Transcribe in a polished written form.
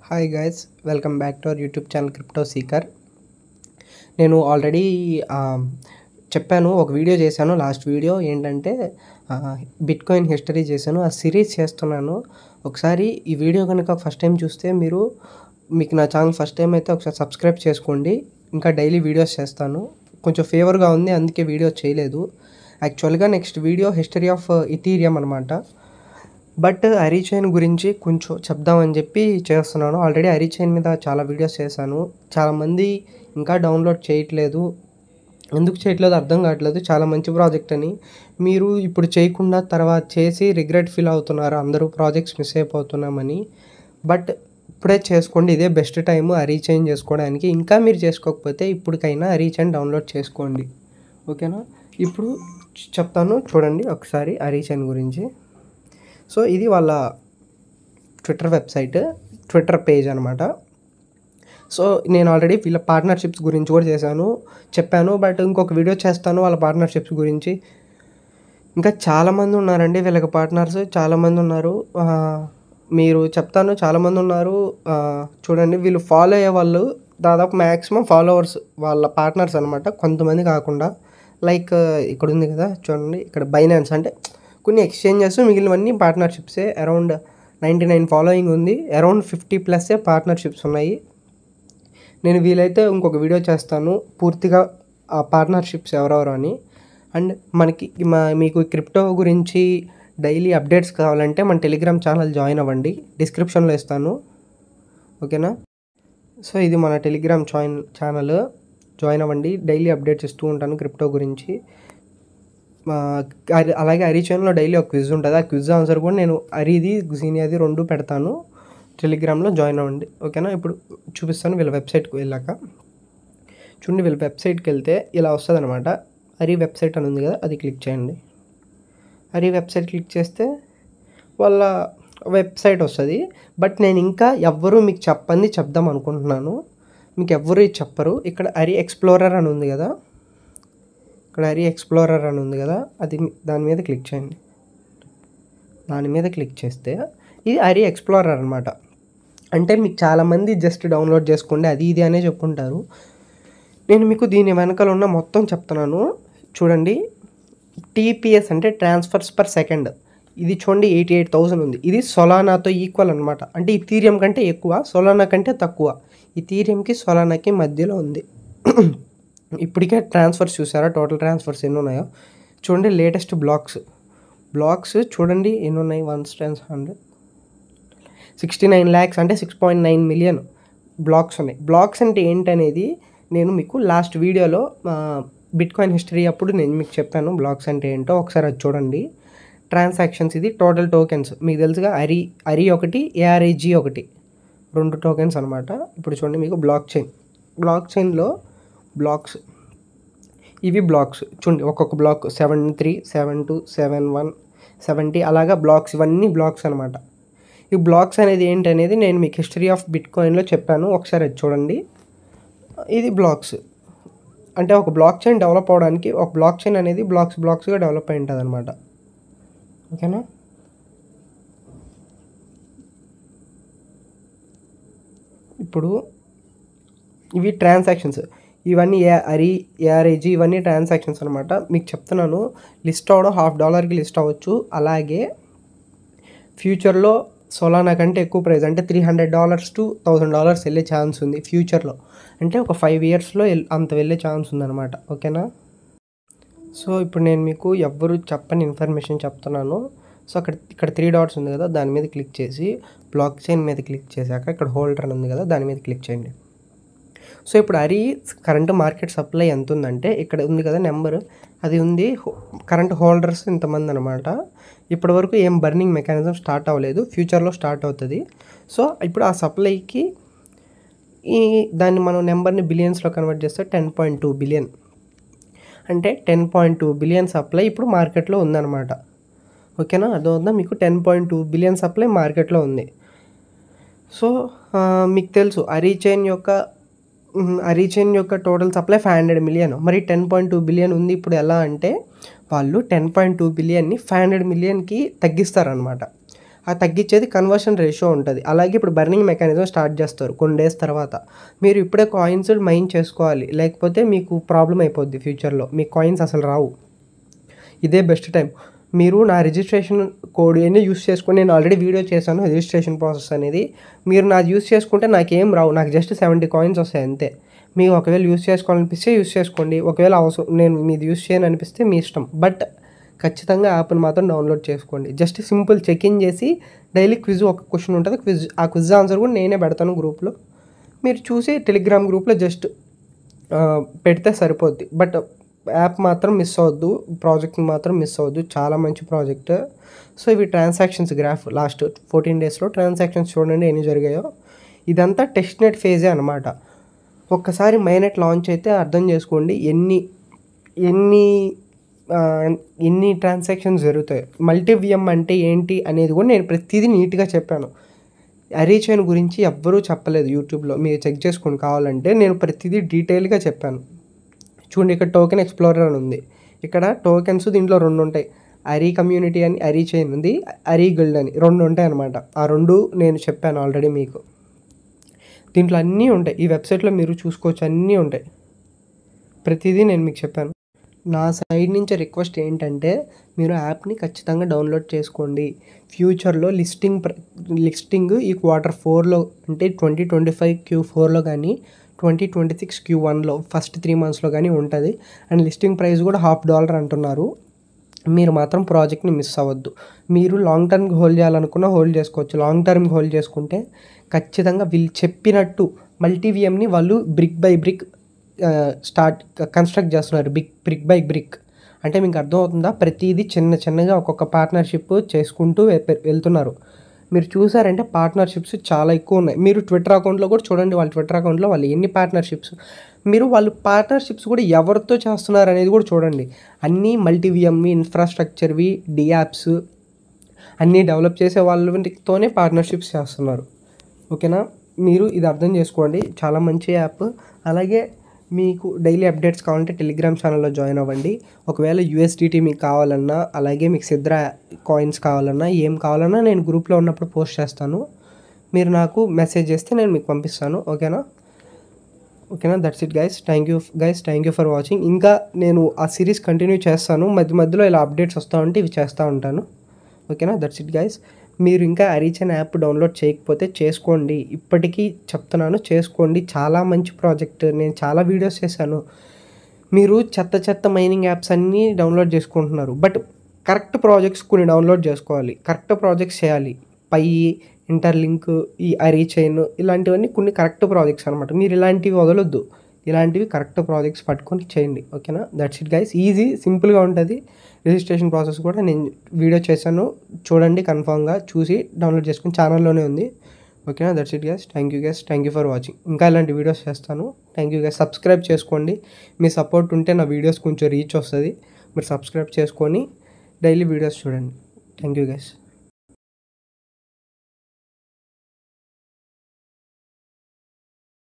Hi guys, welcome back to our YouTube channel crypto seeker. నేను already చెప్పాను, ఒక video చేశాను. లాస్ట్ వీడియో ఏంటంటే బిట్కాయిన్ హిస్టరీ చేశాను. ఆ సిరీస్ చేస్తున్నాను. ఒకసారి ఈ వీడియో కనుక ఫస్ట్ టైం చూస్తే మీకు నా ఛానల్ ఫస్ట్ టైం అయితే ఒకసారి సబ్స్క్రైబ్ చేసుకోండి. ఇంకా డైలీ వీడియోస్ చేస్తాను. కొంచెం ఫేవర్గా ఉంది, అందుకే వీడియో చేయలేదు. యాక్చువల్గా next video history of Ethereum అనమాట. బట్ అరీచైన్ గురించి కొంచెం చెప్దామని చెప్పి చేస్తున్నాను. ఆల్రెడీ అరీచైన్ మీద చాలా వీడియోస్ చేశాను. చాలామంది ఇంకా డౌన్లోడ్ చేయట్లేదు. ఎందుకు చేయట్లేదు అర్థం కావట్లేదు. చాలా మంచి ప్రాజెక్ట్ అని మీరు ఇప్పుడు చేయకుండా తర్వాత చేసి రిగ్రెట్ ఫీల్ అవుతున్నారు. అందరూ ప్రాజెక్ట్స్ మిస్ అయిపోతున్నామని. బట్ ఇప్పుడే చేసుకోండి, ఇదే బెస్ట్ టైము అరీచైన్ చేసుకోవడానికి. ఇంకా మీరు చేసుకోకపోతే ఇప్పటికైనా అరీచైన్ డౌన్లోడ్ చేసుకోండి, ఓకేనా? ఇప్పుడు చెప్తాను, చూడండి ఒకసారి అరీచైన్ గురించి. సో ఇది వాళ్ళ ట్విట్టర్ వెబ్సైట్, ట్విట్టర్ పేజ్ అనమాట. సో నేను ఆల్రెడీ వీళ్ళ పార్ట్నర్షిప్స్ గురించి కూడా చెప్పాను. బట్ ఇంకొక వీడియో చేస్తాను వాళ్ళ పార్ట్నర్షిప్స్ గురించి. ఇంకా చాలామంది ఉన్నారండి వీళ్ళకి పార్ట్నర్స్, చాలామంది ఉన్నారు. మీరు చెప్తాను, చాలామంది ఉన్నారు. చూడండి, వీళ్ళు ఫాలో అయ్యే వాళ్ళు దాదాపు మ్యాక్సిమం ఫాలోవర్స్ వాళ్ళ పార్ట్నర్స్ అనమాట, కొంతమంది కాకుండా. లైక్ ఇక్కడ ఉంది కదా చూడండి, ఇక్కడ బైనాన్స్ అంటే కొన్ని ఎక్స్చేంజెస్, మిగిలినవన్నీ పార్ట్నర్షిప్సే. అరౌండ్ 99 ఫాలోయింగ్ ఉంది. అరౌండ్ 50+ పార్ట్నర్షిప్స్ ఉన్నాయి. నేను వీలైతే ఇంకొక వీడియో చేస్తాను పూర్తిగా ఆ పార్ట్నర్షిప్స్ ఎవరెవరు అని. అండ్ మీకు క్రిప్టో గురించి డైలీ అప్డేట్స్ కావాలంటే మన టెలిగ్రామ్ ఛానల్ జాయిన్ అవ్వండి, డిస్క్రిప్షన్లో ఇస్తాను, ఓకేనా? సో ఇది మన టెలిగ్రామ్ ఛానల్, జాయిన్ అవ్వండి. డైలీ అప్డేట్స్ ఇస్తూ ఉంటాను క్రిప్టో గురించి. అలాగే అరీచైన్లో డైలీ ఒక క్విజ్ ఉంటుంది. ఆ క్విజ్ ఆన్సర్ కూడా నేను అరీది జీనియాది 2 పెడతాను. టెలిగ్రామ్లో జాయిన్ అవ్వండి, ఓకేనా? ఇప్పుడు చూపిస్తాను వీళ్ళ వెబ్సైట్కి వెళ్ళాక. చూడండి, వీళ్ళ వెబ్సైట్కి వెళ్తే ఇలా వస్తుంది అనమాట. అరీ వెబ్సైట్ అని ఉంది కదా, అది క్లిక్ చేయండి. అరీ వెబ్సైట్ క్లిక్ చేస్తే వాళ్ళ వెబ్సైట్ వస్తుంది. బట్ నేను ఇంకా ఎవ్వరూ మీకు చెప్దాం అనుకుంటున్నాను. మీకు ఎవ్వరూ చెప్పరు. ఇక్కడ అరీ ఎక్స్ప్లోరర్ అని ఉంది కదా, అది దాని మీద క్లిక్ చేయండి. దాని మీద క్లిక్ చేస్తే ఇది అరీ ఎక్స్ప్లోరర్ అనమాట. అంటే మీకు చాలామంది జస్ట్ డౌన్లోడ్ చేసుకోండి అది ఇది అనే చెప్పుకుంటారు. నేను మీకు దీని వెనకాల ఉన్న మొత్తం చెప్తున్నాను. చూడండి, TPS అంటే ట్రాన్స్ఫర్స్ పర్ సెకండ్. ఇది చూడండి 88,000 ఉంది. ఇది సొలానాతో ఈక్వల్ అనమాట. అంటే ఇథీరియం కంటే ఎక్కువ, సొలానా కంటే తక్కువ. ఇథీరియంకి సొలానాకి మధ్యలో ఉంది. ఇప్పటికే ట్రాన్స్ఫర్స్ చూసారా, టోటల్ ట్రాన్స్ఫర్స్ ఎన్ని ఉన్నాయో చూడండి. లేటెస్ట్ బ్లాక్స్ చూడండి ఎన్ని ఉన్నాయి. 69 lakhs అంటే 6.9 million బ్లాక్స్ ఉన్నాయి. బ్లాక్స్ అంటే ఏంటనేది నేను మీకు లాస్ట్ వీడియోలో బిట్కాయిన్ హిస్టరీ అప్పుడు నేను మీకు చెప్పాను బ్లాక్స్ అంటే ఏంటో. ఒకసారి అది చూడండి. ట్రాన్సాక్షన్స్, ఇది టోటల్ టోకెన్స్. మీకు తెలుసుగా, అరీ ఒకటి, ARIG ఒకటి, 2 టోకెన్స్ అనమాట. ఇప్పుడు చూడండి, మీకు బ్లాక్ చైన్లో బ్లాక్స్, ఇవి బ్లాక్స్ చూడండి. ఒక్కొక్క బ్లాక్ 73, 72, 71, 70 అలాగా బ్లాక్స్. ఇవన్నీ బ్లాక్స్ అనమాట. ఈ బ్లాక్స్ అనేది ఏంటనేది నేను మీకు హిస్టరీ ఆఫ్ బిట్కాయిన్లో చెప్పాను, ఒకసారి అది చూడండి. ఇది బ్లాక్స్ అంటే ఒక బ్లాక్ చైన్ డెవలప్ అవడానికి ఒక బ్లాక్ చైన్ అనేది బ్లాక్స్గా డెవలప్ అయి ఉంటుంది అనమాట, ఓకేనా? ఇప్పుడు ఇవి ట్రాన్సాక్షన్స్, ఇవన్నీ ARIG ఇవన్నీ ట్రాన్సాక్షన్స్ అనమాట. మీకు చెప్తున్నాను, లిస్ట్ అవ్వడం $50 లిస్ట్ అవ్వచ్చు. అలాగే ఫ్యూచర్లో సొలానా కంటే ఎక్కువ ప్రైస్ అంటే $300 to $1,000 వెళ్ళే ఛాన్స్ ఉంది ఫ్యూచర్లో. అంటే ఒక 5 yearsలో అంత వెళ్ళే ఛాన్స్ ఉందన్నమాట, ఓకేనా? సో ఇప్పుడు నేను మీకు ఎవ్వరు చెప్పని ఇన్ఫర్మేషన్ చెప్తున్నాను. సో ఇక్కడ 3 dots ఉంది కదా, దాని మీద క్లిక్ చేసి బ్లాక్ చైన్ మీద క్లిక్ చేశాక ఇక్కడ హోల్డర్ అని ఉంది కదా, దాని మీద క్లిక్ చేయండి. సో ఇప్పుడు అరీ కరెంట్ మార్కెట్ సప్లై ఎంత ఉందంటే ఇక్కడ ఉంది కదా నెంబర్, అది ఉంది. కరెంట్ హోల్డర్స్ ఇంతమంది అనమాట. ఇప్పటివరకు ఏం బర్నింగ్ మెకానిజం స్టార్ట్ అవ్వలేదు, ఫ్యూచర్లో స్టార్ట్ అవుతుంది. సో ఇప్పుడు ఆ సప్లైకి దాన్ని మనం నెంబర్ని బిలియన్స్లో కన్వర్ట్ చేస్తే 10.2 billion అంటే 10.2 billion సప్లై ఇప్పుడు మార్కెట్లో ఉందన్నమాట, ఓకేనా? అదొద్దా మీకు 10.2 billion సప్లై మార్కెట్లో ఉంది. సో మీకు తెలుసు అరీచైన్ యొక్క టోటల్ సప్లై 500 million. మరి 10.2 billion ఉంది. ఇప్పుడు ఎలా అంటే వాళ్ళు 10.2 billionని 500 millionకి తగ్గిస్తారనమాట. ఆ తగ్గించేది కన్వర్షన్ రేషియో ఉంటుంది. అలాగే ఇప్పుడు బర్నింగ్ మెకానిజం స్టార్ట్ చేస్తారు కొన్ని డేస్ తర్వాత. మీరు ఇప్పుడే కాయిన్స్ మైన్ చేసుకోవాలి, లేకపోతే మీకు ప్రాబ్లం అయిపోద్ది ఫ్యూచర్లో. మీకు కాయిన్స్ అసలు రావు. ఇదే బెస్ట్ టైం. మీరు నా రిజిస్ట్రేషన్ కోడ్ అన్నీ యూస్ చేసుకొని, నేను ఆల్రెడీ వీడియో చేశాను రిజిస్ట్రేషన్ ప్రాసెస్ అనేది. మీరు నాది యూస్ చేసుకుంటే నాకేం రావు, నాకు జస్ట్ 70 కాయిన్స్ వస్తాయి అంతే. మీకు ఒకవేళ యూస్ చేసుకోవాలనిపిస్తే యూస్ చేసుకోండి, ఒకవేళ అవసరం నేను మీది యూస్ చేయని అనిపిస్తే మీ ఇష్టం. బట్ ఖచ్చితంగా యాప్ని మాత్రం డౌన్లోడ్ చేసుకోండి. జస్ట్ సింపుల్ చెక్ ఇన్ చేసి డైలీ క్విజ్ ఒక క్వశ్చన్ ఉంటుంది, ఆ క్విజ్ ఆన్సర్ కూడా నేనే పెడతాను గ్రూప్లో. మీరు చూసి టెలిగ్రామ్ గ్రూప్లో జస్ట్ పెడితే సరిపోద్ది. బట్ యాప్ మాత్రం మిస్ అవ్వద్దు, ప్రాజెక్ట్ని మాత్రం మిస్ అవ్వద్దు. చాలా మంచి ప్రాజెక్ట్. సో ఇవి ట్రాన్సాక్షన్స్ గ్రాఫ్ లాస్ట్ 14 డేస్లో ట్రాన్సాక్షన్స్ చూడండి ఎన్ని జరిగాయో. ఇదంతా టెస్ట్ నెట్ ఫేజే అనమాట. ఒక్కసారి మైనెట్ లాంచ్ అయితే అర్థం చేసుకోండి ఎన్ని ట్రాన్సాక్షన్స్ జరుగుతాయి. మల్టీవిఎం అంటే ఏంటి అనేది కూడా నేను ప్రతిదీ నీట్గా చెప్పాను. అరీ చైన్ గురించి ఎవ్వరూ చెప్పలేదు యూట్యూబ్లో, మీరు చెక్ చేసుకొని కావాలంటే. నేను ప్రతిదీ డీటెయిల్గా చెప్పాను. చూడండి, ఇక్కడ టోకెన్ ఎక్స్ప్లోరర్ అని ఉంది. ఇక్కడ టోకెన్స్ దీంట్లో 2 ఉంటాయి. అరీ కమ్యూనిటీ అని అరీ చైన్ ఉంది, అరీ గిల్డ్ అని 2 ఉంటాయి అనమాట. ఆ 2 నేను చెప్పాను ఆల్రెడీ మీకు. దీంట్లో అన్నీ ఉంటాయి, ఈ వెబ్సైట్లో మీరు చూసుకోవచ్చు, అన్నీ ఉంటాయి. ప్రతిదీ నేను మీకు చెప్పాను. నా సైడ్ నుంచి రిక్వెస్ట్ ఏంటంటే మీరు యాప్ని ఖచ్చితంగా డౌన్లోడ్ చేసుకోండి. ఫ్యూచర్లో లిస్టింగ్ ఈ Q4లో అంటే 2025 Q4లో కానీ 2026 Q1లో ఫస్ట్ 3 మంత్స్లో కానీ ఉంటుంది. అండ్ లిస్టింగ్ ప్రైస్ కూడా $50 అంటున్నారు. మీరు మాత్రం ప్రాజెక్ట్ని మిస్ అవ్వద్దు. మీరు లాంగ్ టర్మ్కి హోల్డ్ చేయాలనుకున్నా హోల్డ్ చేసుకోవచ్చు. లాంగ్ టర్మ్కి హోల్డ్ చేసుకుంటే ఖచ్చితంగా వీళ్ళు చెప్పినట్టు మల్టీవిఎంని వాళ్ళు బ్రిక్ బై బ్రిక్ కన్స్ట్రక్ట్ చేస్తున్నారు. బ్రిక్ బై బ్రిక్ అంటే మీకు అర్థమవుతుందా? ప్రతిదీ చిన్నగా ఒక్కొక్క పార్ట్నర్షిప్ చేసుకుంటూ వెళ్తున్నారు. మీరు చూసారంటే పార్ట్నర్షిప్స్ చాలా ఎక్కువ ఉన్నాయి. మీరు ట్విట్టర్ అకౌంట్లో కూడా చూడండి, వాళ్ళ ట్విట్టర్ అకౌంట్లో వాళ్ళు ఎన్ని పార్ట్నర్షిప్స్, వాళ్ళు పార్ట్నర్షిప్స్ కూడా ఎవరితో చేస్తున్నారు అనేది కూడా చూడండి. అన్నీ మల్టీవిఎంవి, ఇన్ఫ్రాస్ట్రక్చర్వి, యాప్స్ అన్నీ డెవలప్ చేసే వాళ్ళతోనే పార్ట్నర్షిప్స్ చేస్తున్నారు. ఓకేనా? మీరు ఇది అర్థం చేసుకోండి. చాలా మంచి యాప్. అలాగే మీకు డైలీ అప్డేట్స్ కావాలంటే టెలిగ్రామ్ ఛానల్లో జాయిన్ అవ్వండి. ఒకవేళ USDT మీకు కావాలన్నా, అలాగే మీకు సిద్రా కాయిన్స్ కావాలన్నా, ఏం కావాలన్నా నేను గ్రూప్లో ఉన్నప్పుడు పోస్ట్ చేస్తాను. మీరు నాకు మెసేజ్ చేస్తే నేను మీకు పంపిస్తాను. ఓకేనా? That's it guys. Thank you for watching. ఇంకా నేను ఆ సిరీస్ కంటిన్యూ చేస్తాను. మధ్యలో ఇలా అప్డేట్స్ వస్తూ ఉంటే ఇవి చేస్తూ ఉంటాను. ఓకేనా? That's it guys. మీరు ఇంకా అరీ చైన్ యాప్ డౌన్లోడ్ చేయకపోతే చేసుకోండి. ఇప్పటికీ చెప్తున్నాను, చేసుకోండి. చాలా మంచి ప్రాజెక్ట్. నేను చాలా వీడియోస్ చేశాను. మీరు చెత్త మైనింగ్ యాప్స్ అన్నీ డౌన్లోడ్ చేసుకుంటున్నారు. బట్ కరెక్ట్ ప్రాజెక్ట్స్ కొన్ని డౌన్లోడ్ చేసుకోవాలి, కరెక్ట్ ప్రాజెక్ట్స్ చేయాలి. ఇంటర్లింక్, ఈ అరీ చైన్ ఇలాంటివన్నీ కొన్ని కరెక్ట్ ప్రాజెక్ట్స్ అనమాట. మీరు ఇలాంటివి వదలొద్దు, ఇలాంటివి కరెక్ట్ ప్రాజెక్ట్స్ పట్టుకొని చేయండి. ఓకేనా? That's it guys. ఈజీ, సింపుల్గా ఉంటుంది. రిజిస్ట్రేషన్ ప్రాసెస్ కూడా నేను వీడియో చేశాను, చూడండి. కన్ఫామ్గా చూసి డౌన్లోడ్ చేసుకుని ఛానల్లోనే ఉంది. ఓకేనా? That's it guys. Thank you for watching. ఇంకా ఇలాంటి వీడియోస్ చేస్తాను. Thank you guys. సబ్స్క్రైబ్ చేసుకోండి. మీ సపోర్ట్ ఉంటే నా వీడియోస్ కొంచెం రీచ్ వస్తుంది. మీరు సబ్స్క్రైబ్ చేసుకొని డైలీ వీడియోస్ చూడండి. Thank you guys.